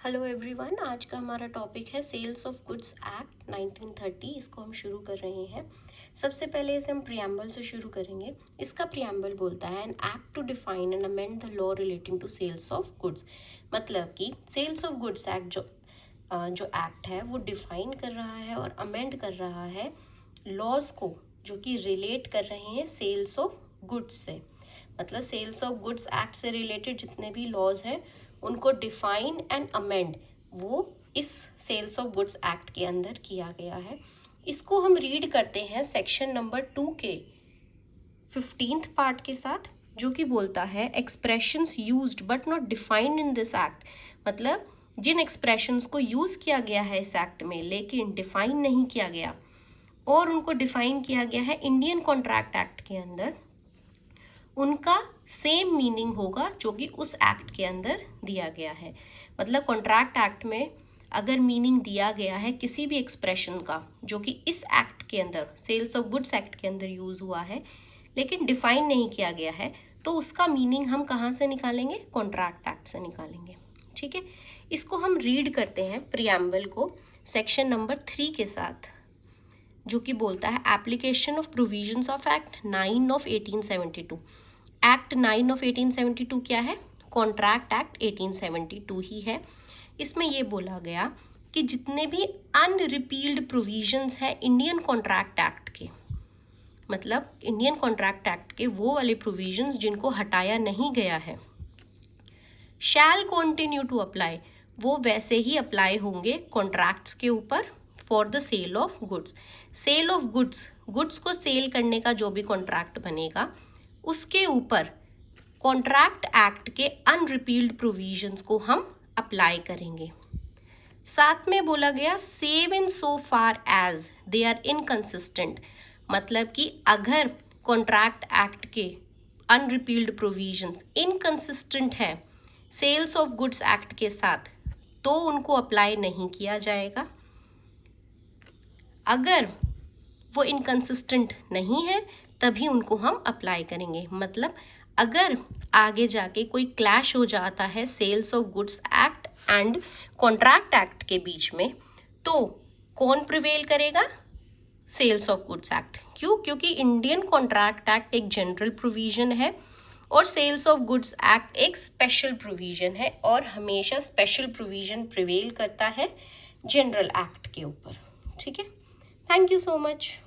Hello everyone, आज का हमारा टॉपिक है सेल्स ऑफ गुड्स एक्ट 1930। इसको हम शुरू कर रहे हैं। सबसे पहले इसे हम प्रियम्बल से शुरू करेंगे। इसका प्रियम्बल बोलता है an act to define and amend the law relating to sales of goods. मतलब कि सेल्स ऑफ गुड्स एक्ट जो एक्ट है वो डिफाइन कर रहा है और अमेंड कर रहा है लॉज को जो कि रिलेट कर रहे हैं सेल्स ऑफ गुड्स से। मतलब सेल्स ऑफ गुड्स एक्ट से रिलेटेड जितने भी लॉज हैं उनको डिफाइन एंड अमेंड वो इस सेल्स ऑफ गुड्स एक्ट के अंदर किया गया है। इसको हम रीड करते हैं सेक्शन नंबर 2 के 15th पार्ट के साथ, जो कि बोलता है expressions used but not defined in this act. मतलब जिन एक्सप्रेशंस को यूज किया गया है इस एक्ट में लेकिन डिफाइन नहीं किया गया और उनको डिफाइन किया गया है इंडियन कॉन्ट्रैक्ट एक्ट के अंदर, उनका सेम मीनिंग होगा जो कि उस एक्ट के अंदर दिया गया है। मतलब कॉन्ट्रैक्ट एक्ट में अगर मीनिंग दिया गया है किसी भी एक्सप्रेशन का जो कि इस एक्ट के अंदर सेल्स ऑफ गुड्स एक्ट के अंदर यूज हुआ है लेकिन डिफाइन नहीं किया गया है, तो उसका मीनिंग हम कहाँ से निकालेंगे? कॉन्ट्रैक्ट एक्ट से निकालेंगे। ठीक है, इसको हम रीड करते हैं प्रियम्बल को सेक्शन नंबर 3 के साथ, जो कि बोलता है application of provisions of act 9 of 1872। Act 9 of 1872 क्या है? कॉन्ट्रैक्ट एक्ट 1872 ही है। इसमें ये बोला गया कि जितने भी अनरिपील्ड प्रोविजंस है इंडियन कॉन्ट्रैक्ट एक्ट के, मतलब इंडियन कॉन्ट्रैक्ट एक्ट के वो वाले प्रोविजंस जिनको हटाया नहीं गया है, शैल कंटिन्यू टू अप्लाई, वो वैसे ही अप्लाई होंगे कॉन्ट्रैक्ट्स के ऊपर for the sale of goods. Sale of goods को सेल करने का जो भी कॉन्ट्रैक्ट बनेगा उसके ऊपर कॉन्ट्रैक्ट एक्ट के अनरिपील्ड प्रोविजंस को हम अप्लाई करेंगे। साथ में बोला गया save in so far as they are inconsistent. मतलब कि अगर कॉन्ट्रैक्ट एक्ट के अनरिपील्ड प्रोविजंस इनकंसिस्टेंट है सेल्स ऑफ गुड्स एक्ट के साथ तो उनको अप्लाई नहीं किया जाएगा। अगर वो इनकंसिस्टेंट नहीं है तभी उनको हम अप्लाई करेंगे। मतलब अगर आगे जाके कोई क्लैश हो जाता है sales of goods act and contract act के बीच में, तो कौन प्रिवेल करेगा? Sales of goods act. क्यों? क्योंकि इंडियन कॉन्ट्रैक्ट एक्ट एक जनरल प्रोविजन है और सेल्स ऑफ गुड्स एक्ट एक स्पेशल प्रोविजन है और हमेशा स्पेशल प्रोविजन प्रिवेल करता है जनरल एक्ट के ऊपर। ठीक है, थैंक यू सो मच।